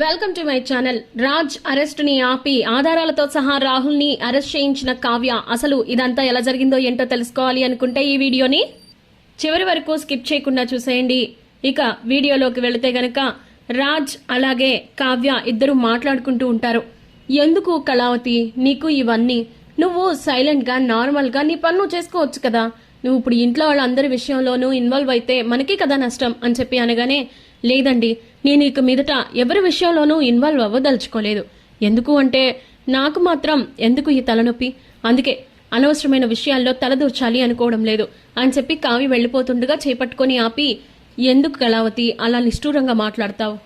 Welcome to my channel. Raj arrest ని ఆపి ఆధారాలతో సహా రాహుల్ ని అరెస్ట్ చేయించిన కావ్య. అసలు ఇదంతా ఎలా జరిగిందో ఏంటో తెలుసుకోవాలి అనుకుంటే ఈ వీడియోని చివరి వరకు స్కిప్ చేయకుండా చూసేయండి. ఇక వీడియోలోకి వెళితే గనక రాజ్ అలాగే కావ్య ఇద్దరు మాట్లాడుకుంటూ ఉంటారు. ఎందుకు కళావతి నీకు ఇవన్నీ? నువ్వు సైలెంట్ గా నార్మల్ గా నీ పన్ను చేసుకోవచ్చు కదా. నువ్వు ఇప్పుడు ఇంట్లో వాళ్ళందరి విషయంలోనూ ఇన్వాల్వ్ అయితే మనకి కదా నష్టం అని చెప్పి అనగానే, లేదండి నేను ఇక మీదట ఎవరి విషయంలోనూ ఇన్వాల్వ్ అవ్వదలుచుకోలేదు. ఎందుకు అంటే నాకు మాత్రం ఎందుకు ఈ తలనొప్పి, అందుకే అనవసరమైన విషయాల్లో తలదూర్చాలి అనుకోవడం లేదు అని చెప్పి కావి వెళ్ళిపోతుండగా చేపట్టుకొని ఆపి, ఎందుకు కళావతి అలా నిష్ఠూరంగా మాట్లాడతావు?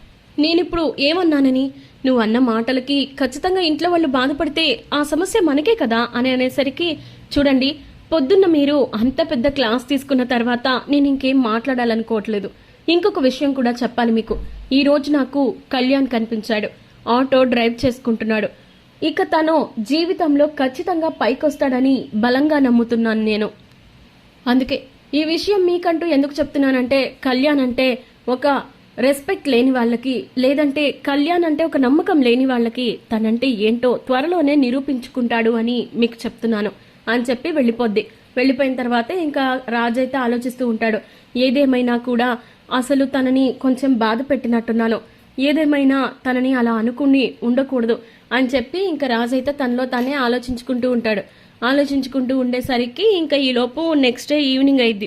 నేనిప్పుడు ఏమన్నానని? నువ్వు అన్న మాటలకి ఖచ్చితంగా ఇంట్లో వాళ్ళు బాధపడితే ఆ సమస్య మనకే కదా అని అనేసరికి, చూడండి పొద్దున్న మీరు అంత పెద్ద క్లాస్ తీసుకున్న తర్వాత నేను ఇంకేం మాట్లాడాలనుకోవట్లేదు. ఇంకొక విషయం కూడా చెప్పాలి మీకు. ఈ రోజు నాకు కళ్యాణ్ కనిపించాడు, ఆటో డ్రైవ్ చేసుకుంటున్నాడు. ఇక తను జీవితంలో ఖచ్చితంగా పైకొస్తాడని బలంగా నమ్ముతున్నాను నేను. అందుకే ఈ విషయం మీకంటూ ఎందుకు చెప్తున్నానంటే, కళ్యాణ్ అంటే ఒక రెస్పెక్ట్ లేని వాళ్ళకి, లేదంటే కళ్యాణ్ అంటే ఒక నమ్మకం లేని వాళ్ళకి తనంటే ఏంటో త్వరలోనే నిరూపించుకుంటాడు అని మీకు చెప్తున్నాను అని చెప్పి వెళ్ళిపోద్ది. వెళ్ళిపోయిన తర్వాత ఇంకా రాజైతే ఆలోచిస్తూ ఉంటాడు, ఏదేమైనా కూడా అసలు తనని కొంచెం బాధ పెట్టినట్టున్నాను, ఏదేమైనా తనని అలా అనుకుని ఉండకూడదు అని చెప్పి ఇంకా రాజైతే తనలో తానే ఆలోచించుకుంటూ ఉంటాడు. ఆలోచించుకుంటూ ఉండేసరికి ఇంకా ఈలోపు నెక్స్ట్ డే ఈవినింగ్ అయింది,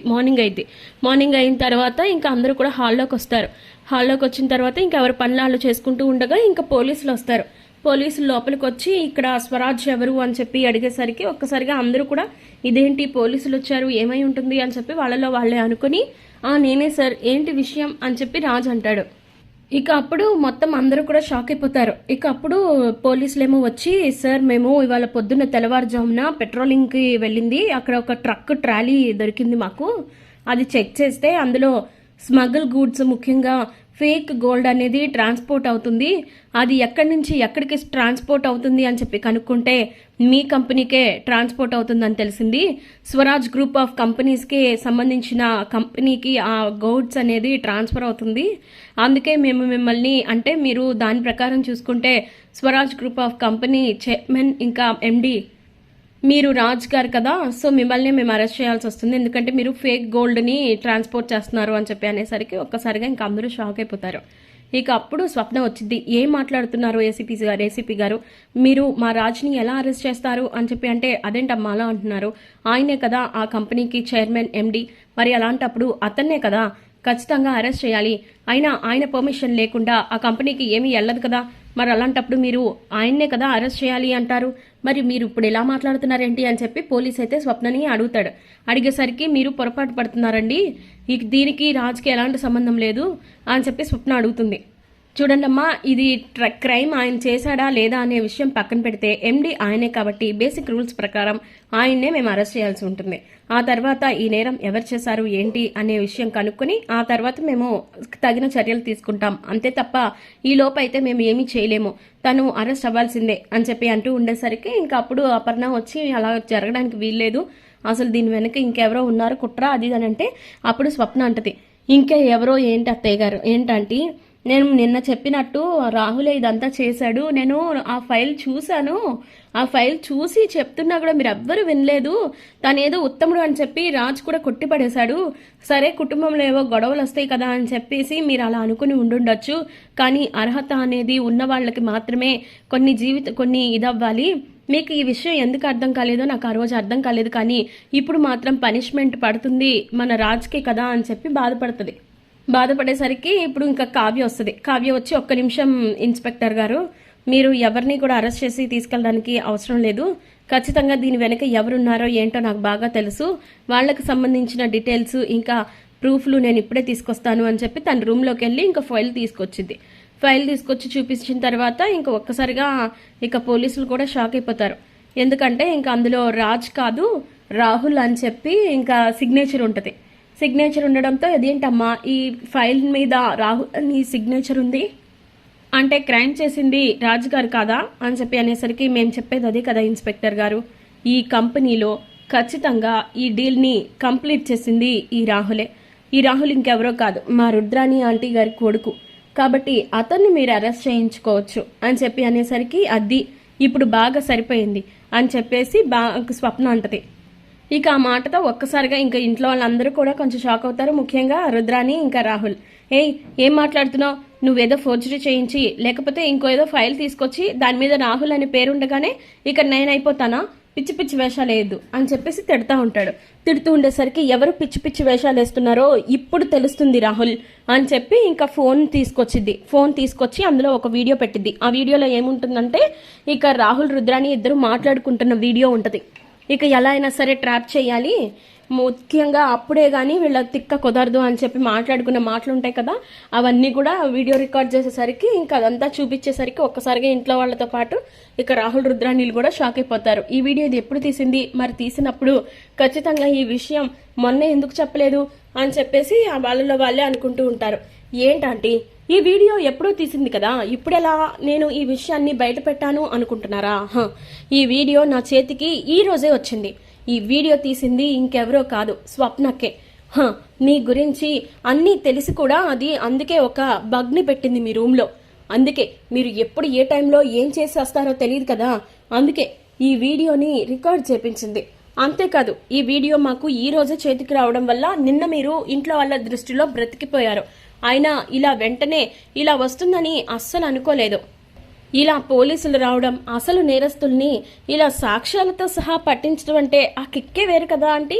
మార్నింగ్ అయిన తర్వాత ఇంకా అందరూ కూడా హాల్లోకి వస్తారు. హాల్లోకి వచ్చిన తర్వాత ఇంకా ఎవరి పనులు చేసుకుంటూ ఉండగా ఇంకా పోలీసులు వస్తారు. పోలీసులు లోపలికి వచ్చి ఇక్కడ స్వరాజ్ ఎవరు అని చెప్పి అడిగేసరికి ఒక్కసారిగా అందరూ కూడా ఇదేంటి పోలీసులు వచ్చారు ఏమై ఉంటుంది అని చెప్పి వాళ్ళలో వాళ్ళే అనుకుని, నేనే సార్, ఏంటి విషయం అని చెప్పి రాజ్ అంటాడు. ఇక అప్పుడు మొత్తం అందరూ కూడా షాక్ అయిపోతారు. ఇక అప్పుడు పోలీసులేమో వచ్చి, సార్ మేము ఇవాళ పొద్దున్న తెల్లవారుజామున పెట్రోలింగ్కి వెళ్ళింది, అక్కడ ఒక ట్రక్ ట్రాలీ దొరికింది మాకు, అది చెక్ చేస్తే అందులో స్మగుల్ గూడ్స్ ముఖ్యంగా ఫేక్ గోల్డ్ అనేది ట్రాన్స్పోర్ట్ అవుతుంది, అది ఎక్కడి నుంచి ఎక్కడికి ట్రాన్స్పోర్ట్ అవుతుంది అని చెప్పి కనుక్కుంటే మీ కంపెనీకే ట్రాన్స్పోర్ట్ అవుతుందని తెలిసింది. స్వరాజ్ గ్రూప్ ఆఫ్ కంపెనీస్కి సంబంధించిన కంపెనీకి ఆ గోడ్స్ అనేది ట్రాన్స్ఫర్ అవుతుంది. అందుకే మేము మిమ్మల్ని, అంటే మీరు దాని ప్రకారం చూసుకుంటే Swaraj group of company chairman ఇంకా ఎండి మీరు రాజ్ గారు కదా, సో మిమ్మల్ని మేము అరెస్ట్ చేయాల్సి వస్తుంది, ఎందుకంటే మీరు ఫేక్ గోల్డ్ని ట్రాన్స్పోర్ట్ చేస్తున్నారు అని చెప్పి అనేసరికి ఒక్కసారిగా ఇంకా అందరూ షాక్ అయిపోతారు. ఇక అప్పుడు స్వప్న వచ్చింది, ఏం మాట్లాడుతున్నారు ఏసీపీ గారు, మీరు మా రాజ్ని ఎలా అరెస్ట్ చేస్తారు అని చెప్పి అంటే, అదేంటమ్మా అలా అంటున్నారు, ఆయనే కదా ఆ కంపెనీకి చైర్మన్ ఎండి, మరి అలాంటప్పుడు అతన్నే కదా ఖచ్చితంగా అరెస్ట్ చేయాలి, అయినా ఆయన పర్మిషన్ లేకుండా ఆ కంపెనీకి ఏమీ వెళ్ళదు కదా, మరి అలాంటప్పుడు మీరు ఆయన్నే కదా అరెస్ట్ చేయాలి అంటారు, మరి మీరు ఇప్పుడు ఎలా మాట్లాడుతున్నారేంటి అని చెప్పి పోలీస్ అయితే స్వప్నని అడుగుతాడు. అడిగేసరికి మీరు పొరపాటు పడుతున్నారండి, దీనికి రాజ్కి ఎలాంటి సంబంధం లేదు అని చెప్పి స్వప్న అడుగుతుంది. చూడండి అమ్మా, ఇది క్రైమ్ ఆయన చేశాడా లేదా అనే విషయం పక్కన పెడితే ఎండి ఆయనే కాబట్టి బేసిక్ రూల్స్ ప్రకారం ఆయన్నే మేము అరెస్ట్ చేయాల్సి ఉంటుంది. ఆ తర్వాత ఈ నేరం ఎవరు చేశారు ఏంటి అనే విషయం కనుక్కొని ఆ తర్వాత మేము తగిన చర్యలు తీసుకుంటాం, అంతే తప్ప ఈ లోపు అయితే మేము ఏమీ చేయలేము, తను అరెస్ట్ అవ్వాల్సిందే అని చెప్పి అంటూ ఉండేసరికి ఇంకా అప్పుడు అపర్ణ వచ్చి అలా జరగడానికి వీల్లేదు, అసలు దీని వెనక ఇంకెవరో ఉన్నారు కుట్ర అది అని అంటే, అప్పుడు స్వప్న అంటది, ఇంకా ఎవరో ఏంటి అత్తయ్య గారు ఏంటంటే, నేను నిన్న చెప్పినట్టు రాహులే ఇదంతా చేశాడు, నేను ఆ ఫైల్ చూశాను, ఆ ఫైల్ చూసి చెప్తున్నా కూడా మీరు ఎవ్వరు వినలేదు, తనేదో ఉత్తముడు అని చెప్పి రాజ్ కూడా కొట్టిపడేశాడు, సరే కుటుంబంలో ఏవో గొడవలు వస్తాయి కదా అని చెప్పేసి మీరు అలా అనుకుని ఉండుండొచ్చు, కానీ అర్హత అనేది ఉన్న వాళ్ళకి మాత్రమే కొన్ని ఇదవ్వాలి, మీకు ఈ విషయం ఎందుకు అర్థం కాలేదో నాకు ఆ రోజు అర్థం కాలేదు, కానీ ఇప్పుడు మాత్రం పనిష్మెంట్ పడుతుంది మన రాజ్కే కదా అని చెప్పి బాధపడేసరికి ఇప్పుడు ఇంకా కావ్య వస్తుంది. కావ్య వచ్చి, ఒక్క నిమిషం ఇన్స్పెక్టర్ గారు, మీరు ఎవరిని కూడా అరెస్ట్ చేసి తీసుకెళ్ళడానికి అవసరం లేదు, ఖచ్చితంగా దీని వెనక ఎవరున్నారో ఏంటో నాకు బాగా తెలుసు, వాళ్ళకి సంబంధించిన డీటెయిల్స్ ఇంకా ప్రూఫ్లు నేను ఇప్పుడే తీసుకొస్తాను అని చెప్పి తన రూమ్లోకి వెళ్ళి ఇంకా ఫైల్ తీసుకొచ్చి చూపించిన తర్వాత ఇంకా ఒక్కసారిగా ఇక పోలీసులు కూడా షాక్ అయిపోతారు. ఎందుకంటే ఇంకా అందులో రాజ్ కాదు రాహుల్ అని చెప్పి ఇంకా సిగ్నేచర్ ఉంటుంది. సిగ్నేచర్ ఉండడంతో, అదేంటమ్మా ఈ ఫైల్ మీద రాహుల్ అని సిగ్నేచర్ ఉంది అంటే క్రైమ్ చేసింది రాజ్ గారు కాదా అని చెప్పి అనేసరికి, మేము చెప్పేది అదే కదా ఇన్స్పెక్టర్ గారు, ఈ కంపెనీలో ఖచ్చితంగా ఈ డీల్ని కంప్లీట్ చేసింది ఈ రాహులే, ఈ రాహుల్ ఇంకెవరో కాదు, మా రుద్రాణి ఆంటీ గారి కొడుకు, కాబట్టి అతన్ని మీరు అరెస్ట్ చేయించుకోవచ్చు అని చెప్పి అనేసరికి అది ఇప్పుడు బాగా సరిపోయింది అని చెప్పేసి స్వప్న అంటది. ఇక ఆ మాటతో ఒక్కసారిగా ఇంకా ఇంట్లో వాళ్ళందరూ కూడా కొంచెం షాక్ అవుతారు. ముఖ్యంగా రుద్రాని ఇంకా రాహుల్. ఏం మాట్లాడుతున్నావు? నువ్వేదో ఫోర్జరీ చేయించి లేకపోతే ఇంకో ఏదో ఫైల్ తీసుకొచ్చి దాని మీద రాహుల్ అనే పేరుండగానే ఇక నేనైపోతానా? పిచ్చి పిచ్చి వేషాలు వేయద్దు అని చెప్పేసి తిడతా ఉంటాడు. తిడుతూ ఉండేసరికి ఎవరు పిచ్చి పిచ్చి వేషాలు వేస్తున్నారో ఇప్పుడు తెలుస్తుంది రాహుల్ అని చెప్పి ఇంకా ఫోన్ తీసుకొచ్చి అందులో ఒక వీడియో పెట్టిద్ది. ఆ వీడియోలో ఏముంటుందంటే ఇక రాహుల్ రుద్రాని ఇద్దరు మాట్లాడుకుంటున్న వీడియో ఉంటుంది. ఇక ఎలా అయినా సరే ట్రాప్ చేయాలి, ముఖ్యంగా అప్పుడే కానీ వీళ్ళ తిక్క కుదరదు అని చెప్పి మాట్లాడుకున్న మాటలు ఉంటాయి కదా, అవన్నీ కూడా వీడియో రికార్డ్ చేసేసరికి ఇంకా అదంతా చూపించేసరికి ఒక్కసారిగా ఇంట్లో వాళ్ళతో పాటు ఇక రాహుల్ రుద్రానీలు కూడా షాక్ అయిపోతారు. ఈ వీడియో ఇది ఎప్పుడు తీసింది, మరి తీసినప్పుడు ఖచ్చితంగా ఈ విషయం మొన్నే ఎందుకు చెప్పలేదు అని చెప్పేసి వాళ్ళలో వాళ్ళే అనుకుంటూ ఉంటారు. ఏంటంటే ఈ వీడియో ఎప్పుడూ తీసింది కదా, ఇప్పుడెలా నేను ఈ విషయాన్ని బయట పెట్టాను అనుకుంటున్నారా? ఈ వీడియో నా చేతికి ఈ రోజే వచ్చింది. ఈ వీడియో తీసింది ఇంకెవరో కాదు, స్వప్నకే. మీ గురించి అన్నీ తెలిసి కూడా అది అందుకే ఒక బగ్ని పెట్టింది మీ రూమ్లో. అందుకే మీరు ఎప్పుడు ఏ టైంలో ఏం చేసి వస్తారో తెలియదు కదా, అందుకే ఈ వీడియోని రికార్డ్ చేపించింది. అంతేకాదు ఈ వీడియో మాకు ఈ రోజే చేతికి రావడం వల్ల నిన్న మీరు ఇంట్లో వాళ్ళ దృష్టిలో బ్రతికిపోయారు. అయినా ఇలా వెంటనే ఇలా వస్తుందని అస్సలు అనుకోలేదు. ఇలా పోలీసులు రావడం, అసలు నేరస్తుల్ని ఇలా సాక్ష్యాలతో సహా పట్టించడం అంటే ఆ కిక్కే వేరు కదా ఆంటీ.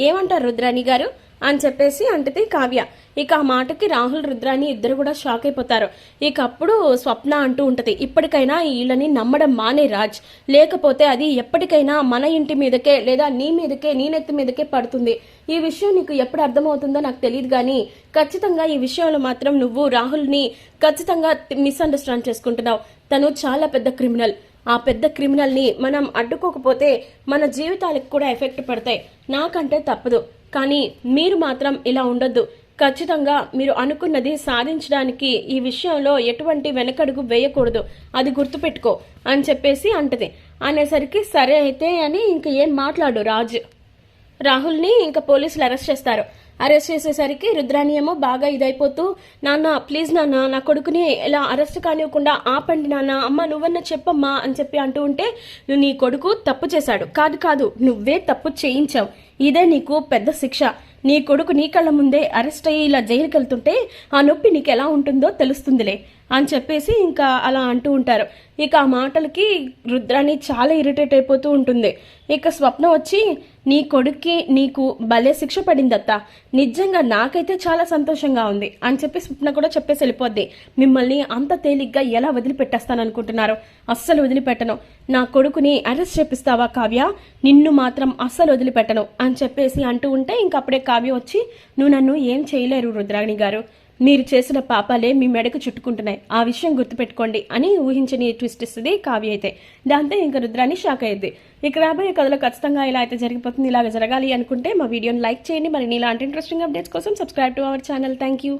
ఏమంటారు రుద్రాణి గారు అని చెప్పేసి అంటది కావ్య. ఇక ఆ మాటకి రాహుల్ రుద్రాని ఇద్దరు కూడా షాక్ అయిపోతారు. ఇక అప్పుడు స్వప్న అంటూ ఉంటది, ఇప్పటికైనా వీళ్ళని నమ్మడం మానే రాజ్, లేకపోతే అది ఎప్పటికైనా మన ఇంటి మీదకే లేదా నీ మీదకే నీ నెత్తి మీదకే పడుతుంది. ఈ విషయం నీకు ఎప్పుడు అర్థమవుతుందో నాకు తెలియదు కానీ ఖచ్చితంగా ఈ విషయంలో మాత్రం నువ్వు రాహుల్ని ఖచ్చితంగా మిస్అండర్స్టాండ్ చేసుకుంటున్నావు. తను చాలా పెద్ద క్రిమినల్. ఆ పెద్ద క్రిమినల్ని మనం అడ్డుకోకపోతే మన జీవితాలకు కూడా ఎఫెక్ట్ పడతాయి. నాకంటే తప్పదు, కానీ మీరు మాత్రం ఇలా ఉండొద్దు. ఖచ్చితంగా మీరు అనుకున్నది సాధించడానికి ఈ విషయంలో ఎటువంటి వెనకడుగు వేయకూడదు, అది గుర్తుపెట్టుకో అని చెప్పేసి అంటది. అనేసరికి సరే అయితే అని ఇంక ఏం మాట్లాడు రాహుల్ని ఇంకా పోలీసులు అరెస్ట్ చేస్తారు. అరెస్ట్ చేసేసరికి రుద్రాని ఏమో బాగా ఇదైపోతూ, నాన్న ప్లీజ్ నాన్న, నా కొడుకుని ఇలా అరెస్ట్ కానివ్వకుండా ఆపండి నాన్న, అమ్మ నువ్వన్నా చెప్పమ్మా అని చెప్పి అంటూ ఉంటే, నువ్వు నీ కొడుకు తప్పు చేశాడు, కాదు నువ్వే తప్పు చేయించావు, ఇదే నీకు పెద్ద శిక్ష. నీ కొడుకు నీ కళ్ళ ముందే అరెస్ట్ అయ్యి ఇలా జైలుకి వెళ్తుంటే ఆ నొప్పి నీకు ఎలా ఉంటుందో తెలుస్తుందిలే అని చెప్పేసి ఇంకా అలా అంటూ ఉంటారు. ఇక ఆ మాటలకి రుద్రాని చాలా ఇరిటేట్ అయిపోతూ ఉంటుంది. ఇక స్వప్న వచ్చి, నీ కొడుక్కి నీకు భలే శిక్ష పడిందత్త, నిజంగా నాకైతే చాలా సంతోషంగా ఉంది అని చెప్పి స్వప్న కూడా చెప్పేసి వెళ్ళిపోద్ది. మిమ్మల్ని అంత తేలిగ్గా ఎలా వదిలిపెట్టేస్తాను అనుకుంటున్నారు? అస్సలు వదిలిపెట్టను. నా కొడుకుని అరెస్ట్ చేపిస్తావా కావ్య? నిన్ను మాత్రం అస్సలు వదిలిపెట్టను అని చెప్పేసి అంటూ ఉంటే ఇంకప్పుడే కావ్య వచ్చి, నువ్వు నన్ను ఏం చేయలేరు రుద్రాణి గారు, మీరు చేసిన పాపాలే మీ మెడకు చుట్టుకుంటున్నాయి, ఆ విషయం గుర్తుపెట్టుకోండి అని ఊహించని ట్విస్ట్ ఇస్తుంది కావ్య అయితే. దాంతో ఇంకా రుద్రాని షాక్ అయ్యింది. ఇక రాబోయే కథలో ఖచ్చితంగా ఇలా అయితే జరిగిపోతుంది. ఇలాగ జరగాలి అనుకుంటే మా వీడియోని లైక్ చేయండి. మరి ఇలాంటి ఇంట్రెస్టింగ్ అప్డేట్స్ కోసం subscribe to our channel. Thank you.